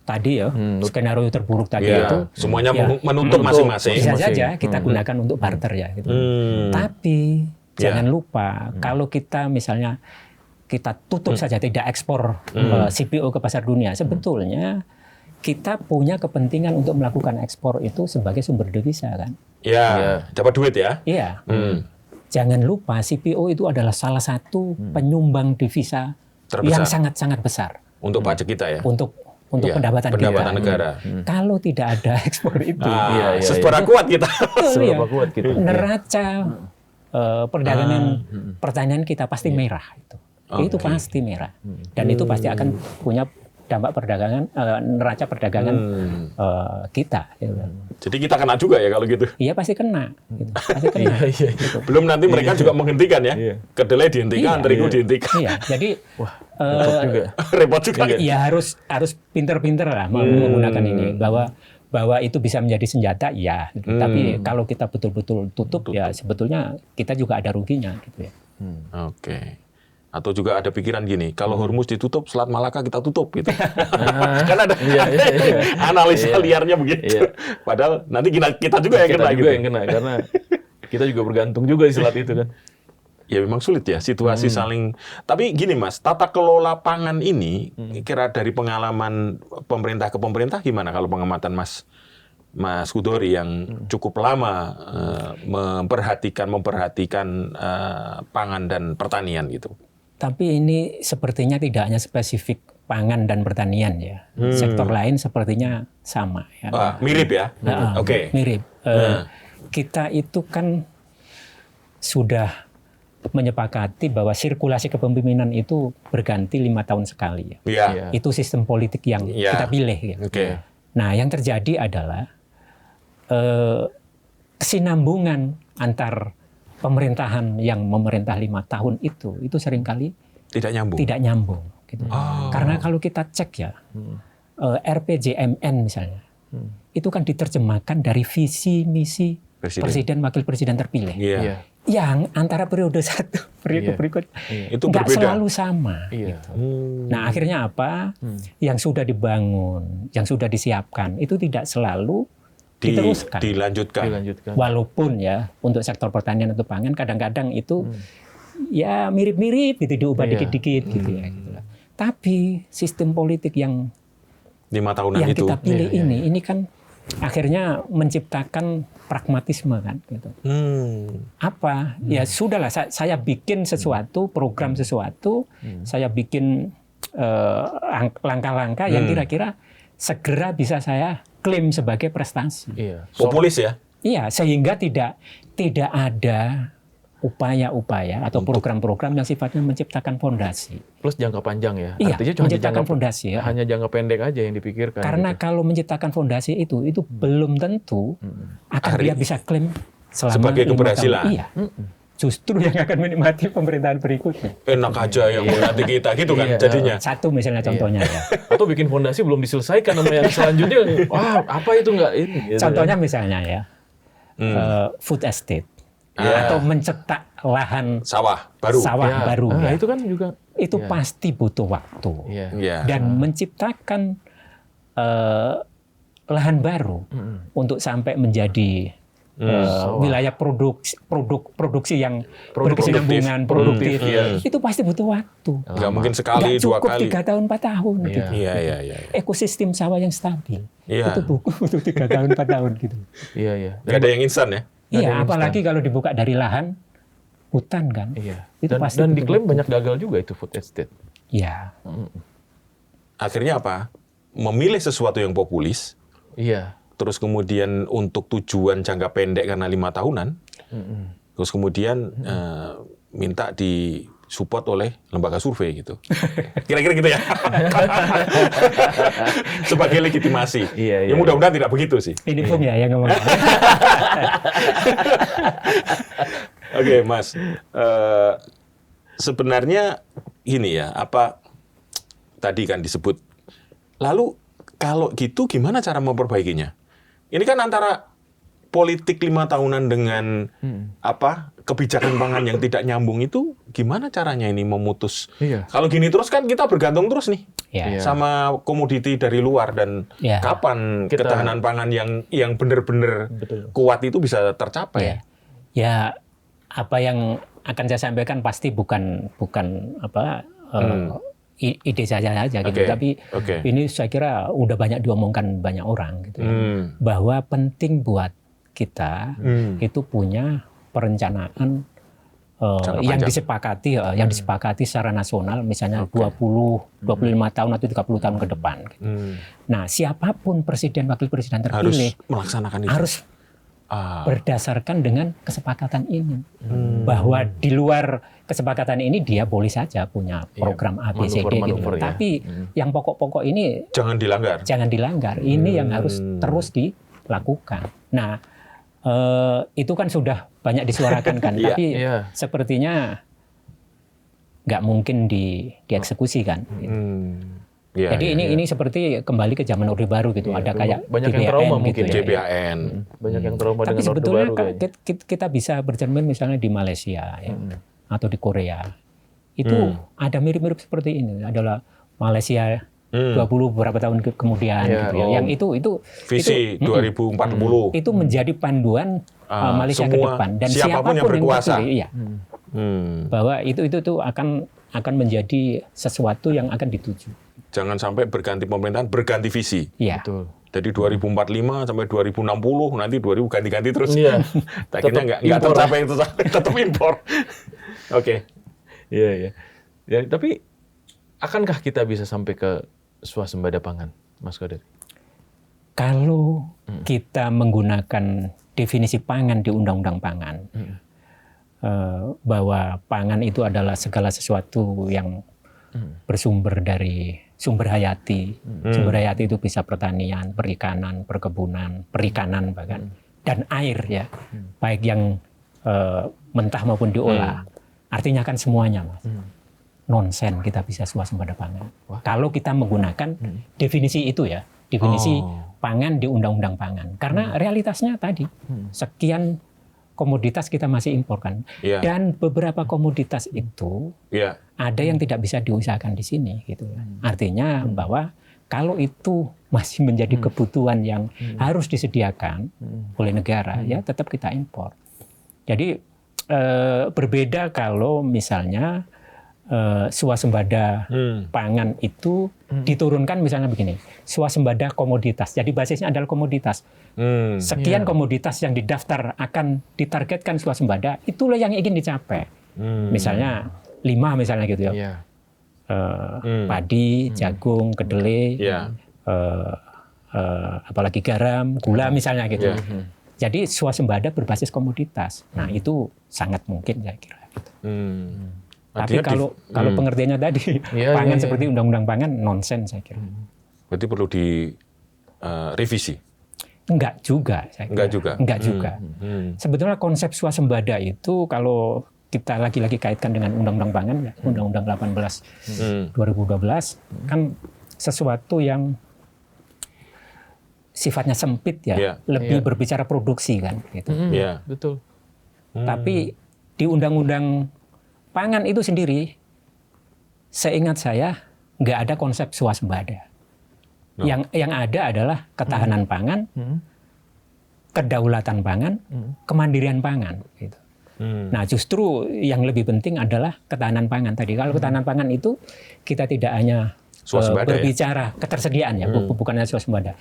tadi ya skenario terburuk tadi itu semuanya menutup masing-masing. Bisa saja kita gunakan untuk barter ya. Gitu. Tapi jangan lupa kalau kita misalnya kita tutup saja tidak ekspor CPO ke pasar dunia, sebetulnya kita punya kepentingan untuk melakukan ekspor itu sebagai sumber devisa kan? Ya, dapat duit ya? Iya. Jangan lupa CPO itu adalah salah satu penyumbang devisa terbesar, yang sangat-sangat besar untuk pajak kita ya. Untuk pendapatan negara. Kalau tidak ada ekspor itu, seberapa kuat kita? Neraca perdagangan pertanian kita pasti merah itu. Itu pasti merah, dan itu pasti akan punya dampak perdagangan neraca perdagangan kita. Gitu. Jadi kita kena juga ya kalau gitu? Iya pasti kena. Gitu. Pasti kena. Gitu. Belum nanti mereka juga menghentikan ya, kedelai dihentikan, terigu dihentikan. Iya, jadi repot juga. Iya harus pinter-pinter lah menggunakan ini bahwa itu bisa menjadi senjata, ya. Gitu. Tapi kalau kita betul-betul tutup, ya sebetulnya kita juga ada ruginya, gitu ya. Oke. Atau juga ada pikiran gini, kalau Hormuz ditutup, Selat Malaka kita tutup gitu. Kan ada analisa liarnya begitu. Padahal nanti kita juga yang kena. Yang kena, karena kita juga bergantung juga di selat itu kan. Ya memang sulit ya situasi saling. Tapi gini Mas, tata kelola pangan ini kira dari pengalaman pemerintah ke pemerintah gimana kalau pengamatan Mas Kudori yang cukup lama memperhatikan pangan dan pertanian gitu. Tapi ini sepertinya tidak hanya spesifik pangan dan pertanian ya. Sektor lain sepertinya sama ya. Mirip ya? Oke. Mirip. Kita itu kan sudah menyepakati bahwa sirkulasi kepemimpinan itu berganti 5 tahun sekali ya. Itu sistem politik yang kita pilih ya. Nah, yang terjadi adalah kesinambungan antar pemerintahan yang memerintah 5 tahun itu seringkali tidak nyambung gitu. Karena kalau kita cek ya RPJMN misalnya itu kan diterjemahkan dari visi misi presiden wakil presiden terpilih yang antara periode satu periode berikut itu nggak berbeda. selalu sama gitu. Nah akhirnya apa yang sudah dibangun yang sudah disiapkan itu tidak selalu diteruskan, dilanjutkan. Walaupun ya untuk sektor pertanian atau pangan kadang-kadang itu ya mirip-mirip gitu diubah dikit-dikit gitu ya. Gitu. Tapi sistem politik yang 5 tahunan yang itu kita pilih ini kan akhirnya menciptakan pragmatisme kan gitu. Apa? Ya sudahlah saya bikin sesuatu, program sesuatu, saya bikin langkah-langkah yang kira-kira segera bisa saya klaim sebagai prestasi. Populis ya? Iya, sehingga tidak ada upaya-upaya atau program-program yang sifatnya menciptakan fondasi. Plus jangka panjang ya. Iya, artinya menciptakan fondasi ya. Hanya jangka pendek aja yang dipikirkan. Karena gitu. kalau menciptakan fondasi itu belum tentu akan dia bisa klaim selama sebagai keberhasilan. Iya. Justru yang akan menikmati pemerintahan berikutnya. Enak aja yang menikmati kita gitu kan jadinya. Satu misalnya contohnya ya. Atau bikin fondasi belum diselesaikan sama yang selanjutnya. Wah, apa itu enggak ini? Gitu. Contohnya misalnya ya. Food estate. Atau mencetak lahan sawah baru. Itu kan juga itu pasti butuh waktu. Dan menciptakan lahan baru untuk sampai menjadi wilayah produksi yang berkesinambungan, produktif. Itu pasti butuh waktu. Nggak mungkin sekali, 2 kali. Cukup 3 tahun, 4 tahun. Gitu. Ekosistem sawah yang stabil. Itu butuh 3 tahun, 4 tahun gitu. Nggak ada yang instan ya? Iya, apalagi kalau dibuka dari lahan hutan kan. Itu pasti dan diklaim banyak gagal juga itu food estate. Iya. Akhirnya apa? Memilih sesuatu yang populis. Terus kemudian untuk tujuan jangka pendek karena 5 tahunan, terus kemudian minta disupport oleh lembaga survei gitu. Kira-kira gitu ya. Sebagai legitimasi. Ya mudah-mudahan tidak begitu sih. Ini Bung ya yang ngomong. Oke, Mas. Sebenarnya gini ya, tadi kan disebut. Lalu kalau gitu gimana cara memperbaikinya? Ini kan antara politik 5 tahunan dengan kebijakan pangan yang tidak nyambung itu gimana caranya ini memutus? Iya. Kalau gini terus kan kita bergantung terus nih Ya. sama komoditi dari luar dan Ya. kapan Kita- ketahanan pangan yang benar-benar kuat itu bisa tercapai? Ya. Ya, apa yang akan saya sampaikan pasti bukan ide saya saja gitu, Oke, tapi oke. ini saya kira udah banyak diomongkan banyak orang gitu ya. Bahwa penting buat kita itu punya perencanaan Jangka yang panjang. disepakati secara nasional, misalnya 20-25 tahun atau 30 tahun ke depan. Gitu. Nah, siapapun presiden wakil presiden terpilih Harus melaksanakan itu. harus berdasarkan dengan kesepakatan ini, bahwa di luar kesepakatan ini dia boleh saja punya program ABCD gitu. manuver-manuver ya. Tapi yang pokok-pokok ini Jangan dilanggar. jangan dilanggar. Ini yang harus terus dilakukan. Nah, itu kan sudah banyak disuarakan kan, Iya. tapi Iya. sepertinya nggak mungkin dieksekusi kan. Gitu. Iya, Jadi iya, ini seperti kembali ke zaman Orde Baru gitu. Ada kayak banyak yang GBHN trauma gitu mungkin ya. GBHN. Banyak yang trauma Tapi dengan Orde sebetulnya Baru kayaknya. kita bisa bercermin misalnya di Malaysia ya, atau di Korea. Itu ada mirip-mirip seperti ini. Adalah Malaysia 20 beberapa tahun kemudian Ya, gitu ya. Yang itu Visi 2040. itu menjadi panduan Malaysia ke semua, depan, dan siapapun yang berkuasa. terpilih, iya, bahwa itu tuh akan menjadi sesuatu yang akan dituju. Jangan sampai berganti pemerintahan, berganti visi. Iya. Betul. Jadi 2045 sampai 2060, nanti 2000 ganti-ganti terus. Iya. Akhirnya nggak impor. tercapai itu, tetap impor. Oke. Iya, iya. Ya, tapi akankah kita bisa sampai ke swasembada pangan, Mas Qadir? Kalau kita menggunakan definisi pangan di Undang-Undang Pangan, bahwa pangan itu adalah segala sesuatu yang bersumber dari sumber hayati. Sumber hayati itu bisa pertanian, perikanan, perkebunan, perikanan bahkan, dan air ya, baik yang mentah maupun diolah. Artinya kan semuanya, Mas. Nonsen kita bisa swasembada pangan. Kalau kita menggunakan definisi itu ya, definisi pangan di Undang-Undang Pangan. Karena realitasnya tadi, sekian komoditas kita masih impor kan. Iya. Dan beberapa komoditas itu Iya. ada yang tidak bisa diusahakan di sini gitu. Artinya bahwa kalau itu masih menjadi kebutuhan yang harus disediakan oleh negara, ya tetap kita impor. Jadi berbeda kalau misalnya swasembada pangan itu diturunkan misalnya begini, swasembada komoditas. Jadi basisnya adalah komoditas. Sekian komoditas yang didaftar akan ditargetkan swasembada, itulah yang ingin dicapai. Misalnya 5 misalnya gitu ya. Iya. Padi, jagung, kedelai, Iya. apalagi garam, gula misalnya gitu. Jadi swasembada berbasis komoditas. Nah itu sangat mungkin saya kira. Tapi kalau pengertiannya tadi pangan seperti Undang-Undang Pangan nonsen saya kira. Berarti perlu direvisi. Enggak juga saya kira. Enggak juga. Enggak juga. Sebetulnya konsep swasembada itu kalau kita lagi-lagi kaitkan dengan Undang-Undang Pangan ya, Undang-Undang 18 2012 kan sesuatu yang sifatnya sempit ya, Iya. lebih berbicara produksi kan gitu. Iya. Betul. Tapi di Undang-Undang Pangan itu sendiri, seingat saya nggak ada konsep swasembada. Yang ada adalah ketahanan pangan, kedaulatan pangan, kemandirian pangan. Gitu. Nah justru yang lebih penting adalah ketahanan pangan tadi. Kalau ketahanan pangan itu kita tidak hanya berbicara ketersediaan ya, bukan hanya swasembada.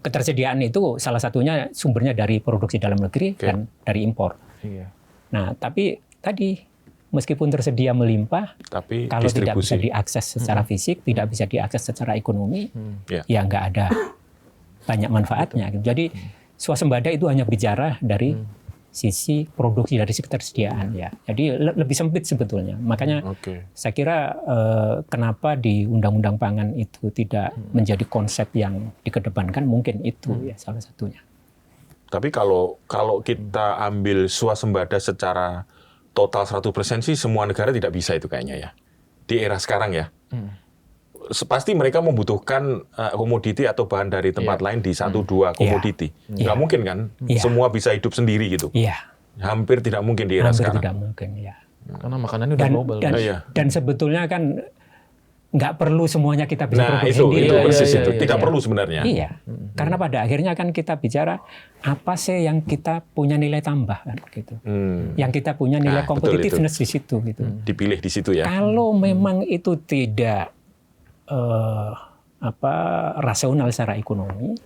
Ketersediaan itu salah satunya sumbernya dari produksi dalam negeri dan dari impor. Iya. Nah tapi tadi meskipun tersedia melimpah, Tapi kalau tidak bisa distribusi. diakses secara fisik, tidak bisa diakses secara ekonomi, Ya. ya nggak ada banyak manfaatnya. Jadi swasembada itu hanya bicara dari sisi produksi, dari sisi ketersediaan ya. Jadi lebih sempit sebetulnya. Makanya saya kira kenapa di Undang-Undang Pangan itu tidak menjadi konsep yang dikedepankan, mungkin itu ya salah satunya. Tapi kalau kita ambil swasembada secara total 100% sih semua negara tidak bisa itu kayaknya ya. Di era sekarang ya. pasti mereka membutuhkan komoditi atau bahan dari tempat lain di 1-2 komoditi. Nggak mungkin kan semua bisa hidup sendiri gitu. Iya. Hampir tidak mungkin di era sekarang. Tidak mungkin, ya. Karena makanannya udah global. Dan sebetulnya kan nggak perlu semuanya kita bisa produksi itu sendiri. persis itu. Tidak perlu sebenarnya. Iya. Karena pada akhirnya kan kita bicara apa sih yang kita punya nilai tambah kan gitu. Yang kita punya nilai competitiveness di situ gitu. Dipilih di situ ya. Kalau memang itu tidak rasional secara ekonomi,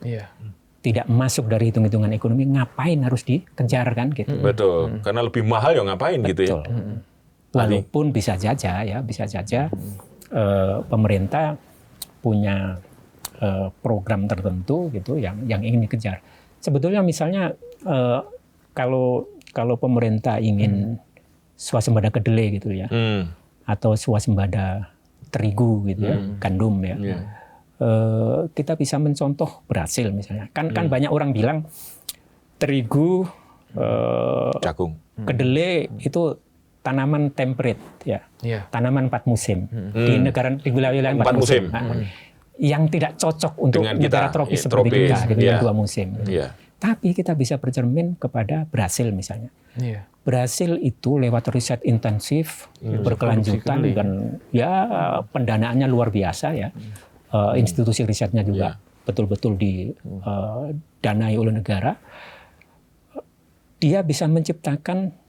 tidak masuk dari hitung-hitungan ekonomi, ngapain harus dikejar kan gitu. Betul. Karena lebih mahal ya ngapain gitu ya. Walaupun bisa saja pemerintah punya program tertentu gitu yang ingin dikejar. Sebetulnya misalnya kalau pemerintah ingin swasembada kedelai gitu ya, atau swasembada terigu gitu ya, gandum ya. Kita bisa mencontoh Brasil misalnya. Kan banyak orang bilang terigu, jagung, kedelai itu tanaman temperate ya. Tanaman 4 musim. Di wilayah 4 musim. Yang tidak cocok untuk negara tropis seperti kita gitu, yang 2 musim. Tapi kita bisa bercermin kepada Brasil misalnya. Brasil itu lewat riset intensif, berkelanjutan dan ya pendanaannya luar biasa ya. Institusi risetnya juga betul-betul didanai oleh negara. Dia bisa menciptakan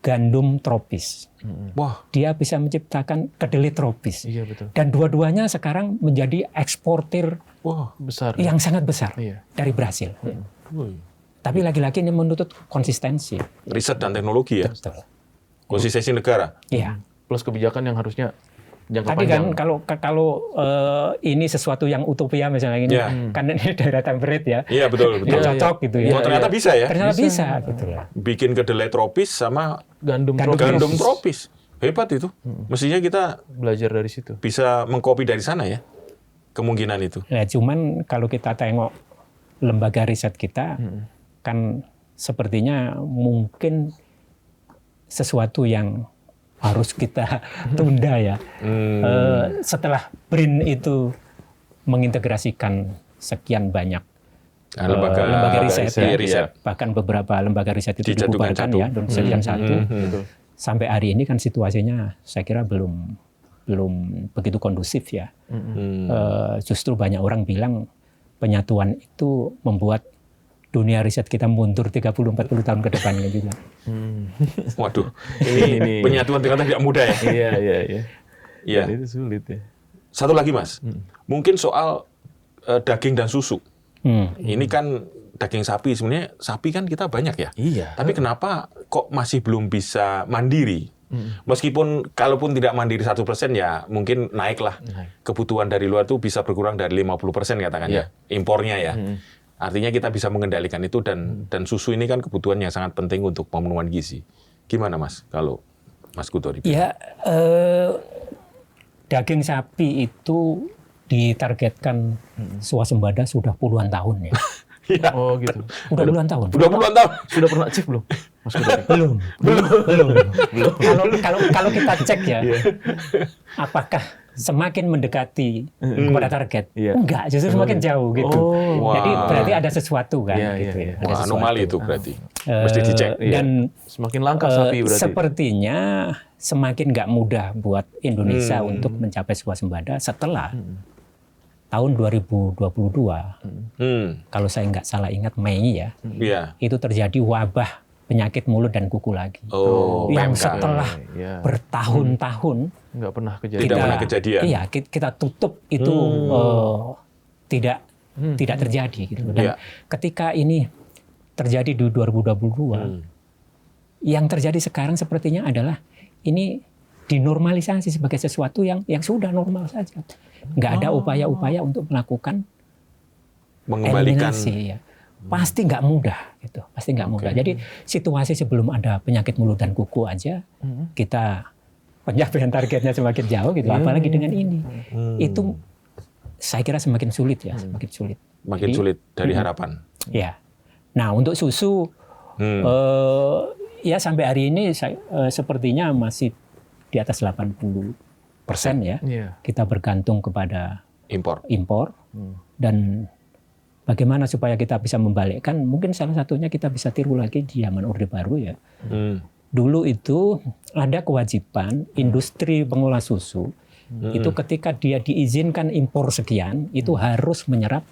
gandum tropis. Dia bisa menciptakan kedelai tropis. Dan dua-duanya sekarang menjadi eksportir besar yang sangat besar dari Brasil. Tapi lagi-lagi ini menuntut konsistensi. Riset dan teknologi ya. Betul. Konsistensi negara. Iya. Plus kebijakan yang harusnya jangka Tadi panjang. kan kalau ini sesuatu yang utopia misalnya ini, kan ini daerah temperate ya. Iya betul. Cocok gitu ya. Ternyata bisa ya. Ternyata bisa gitu ya. Bikin kedelai tropis sama Gandum tropis. Hebat itu. Mestinya kita belajar dari situ. bisa mengcopy dari sana ya. Kemungkinan itu. Ya, cuman kalau kita tengok lembaga riset kita, kan sepertinya mungkin sesuatu yang harus kita tunda ya. Setelah BRIN itu mengintegrasikan sekian banyak lembaga riset, bahkan beberapa lembaga riset itu dibubarkan ya, dan sekian satu. Sampai hari ini kan situasinya saya kira belum begitu kondusif ya. Justru banyak orang bilang penyatuan itu membuat dunia riset kita mundur 30-40 tahun ke depannya juga. Waduh, ini penyatuan ternyata tidak mudah ya. Iya. Itu sulit ya. Satu lagi Mas, mungkin soal daging dan susu. Ini kan daging sapi, sebenarnya sapi kan kita banyak ya. Iya. Tapi kenapa kok masih belum bisa mandiri? Meskipun kalaupun tidak mandiri 1% ya mungkin naiklah. Kebutuhan dari luar itu bisa berkurang dari 50% katakan ya. Impornya ya. Artinya kita bisa mengendalikan itu dan susu ini kan kebutuhan yang sangat penting untuk pemenuhan gizi. Gimana Mas kalau Mas Kutori? Ya, daging sapi itu ditargetkan swasembada sudah puluhan tahun ya. Oh gitu. Udah puluhan tahun. Udah puluhan tahun. Sudah pernah cek belum, Mas Kutori? Belum. Kalau kita cek ya, apakah semakin mendekati kepada target? Enggak, justru semakin jauh gitu. Jadi berarti ada sesuatu kan. Gitu ya. Wah, anomali itu berarti. Mesti dicek. Dan semakin langka sapi berarti. Sepertinya semakin nggak mudah buat Indonesia untuk mencapai swasembada setelah tahun 2022. Kalau saya nggak salah ingat Mei ya. Itu terjadi wabah penyakit mulut dan kuku lagi. Yang setelah bertahun-tahun nggak pernah kejadian. Iya, kita tutup itu tidak terjadi gitu. Dan ketika ini terjadi di 2022, yang terjadi sekarang sepertinya adalah ini dinormalisasi sebagai sesuatu yang sudah normal saja. Nggak ada upaya-upaya untuk melakukan mengembalikan eliminasi ya. Pasti nggak mudah gitu, pasti nggak mudah. Jadi situasi sebelum ada penyakit mulut dan kuku aja kita pencapaian targetnya semakin jauh gitu, apalagi dengan ini. Itu saya kira semakin sulit ya, semakin sulit. Makin sulit dari harapan. Ya. Nah, untuk susu ya sampai hari ini sepertinya masih di atas 80 ya, Iya. kita bergantung kepada impor. Dan bagaimana supaya kita bisa membalikkan? Mungkin salah satunya kita bisa tiru lagi di zaman Orde Baru ya. Dulu itu ada kewajiban industri pengolah susu itu ketika dia diizinkan impor sekian, itu harus menyerap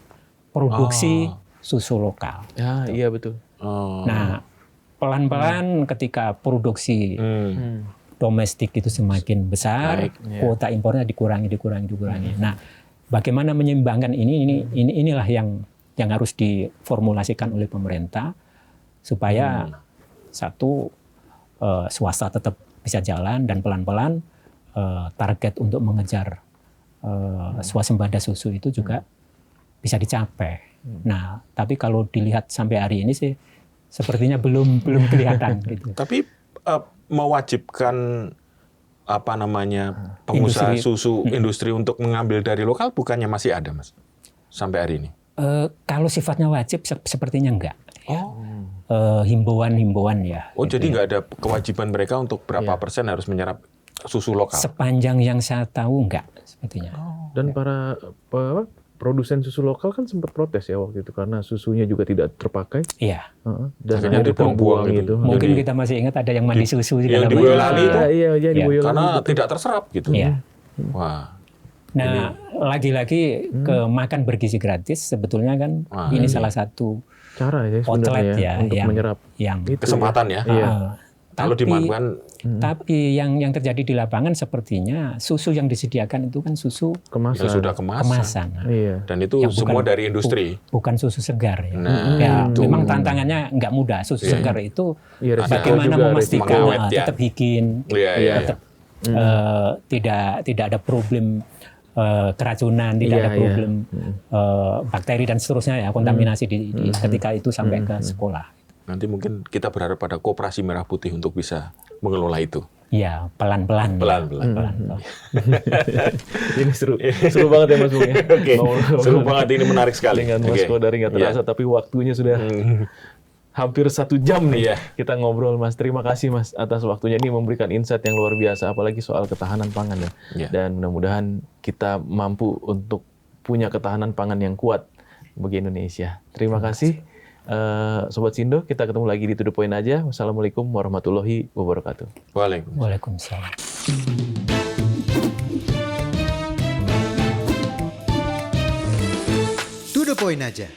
produksi susu lokal. Ya, iya betul. Nah, pelan-pelan ketika produksi domestik itu semakin besar, kuota impornya dikurangi. Nah, bagaimana menyeimbangkan inilah yang harus diformulasikan oleh pemerintah supaya satu swasta tetap bisa jalan dan pelan-pelan target untuk mengejar swasembada susu itu juga bisa dicapai. Nah, tapi kalau dilihat sampai hari ini sih sepertinya belum kelihatan gitu. Tapi mewajibkan pengusaha susu industri untuk mengambil dari lokal bukannya masih ada, Mas, sampai hari ini? Kalau sifatnya wajib sepertinya enggak. Himbauan ya. Jadi nggak ada kewajiban mereka untuk berapa persen harus menyerap susu lokal? Sepanjang yang saya tahu enggak sepertinya. Dan para produsen susu lokal kan sempat protes ya waktu itu karena susunya juga tidak terpakai. Iya. Dan akhirnya dibuang gitu. Mungkin kita masih ingat ada yang mandi susu yang di Boyolali itu. Iya, di Boyolali. Karena tidak terserap gitu. Iya. Wah. Nah, lagi-lagi ke makan bergizi gratis sebetulnya kan ini salah satu cara ya outlet sebenarnya ya untuk menyerap kesempatan ya. Kalau dimanfaatkan. Tapi yang terjadi di lapangan sepertinya susu yang disediakan itu kan susu kemasan. Yang sudah kemasan. Iya. Dan itu semua dari industri. Bukan susu segar ya. Nah, memang tantangannya nggak mudah. Susu segar itu bagaimana juga memastikan ya. tetap higien, tetap tidak ada problem keracunan, tidak ada problem bakteri dan seterusnya ya, kontaminasi ketika itu sampai ke sekolah. Nanti mungkin kita berharap pada Koperasi Merah Putih untuk bisa mengelola itu. Ya, pelan-pelan. Ini seru banget ya Mas Bung ya. Seru banget, ini menarik sekali. Dengan Mas Kodari nggak terasa, tapi waktunya sudah hampir 1 jam nih kita ngobrol, Mas. Terima kasih Mas atas waktunya, ini memberikan insight yang luar biasa, apalagi soal ketahanan pangan ya. Dan mudah-mudahan kita mampu untuk punya ketahanan pangan yang kuat bagi Indonesia. Terima kasih. Sobat Sindo, kita ketemu lagi di To The Point aja. Wassalamualaikum warahmatullahi wabarakatuh. Waalaikumsalam. To The Point aja.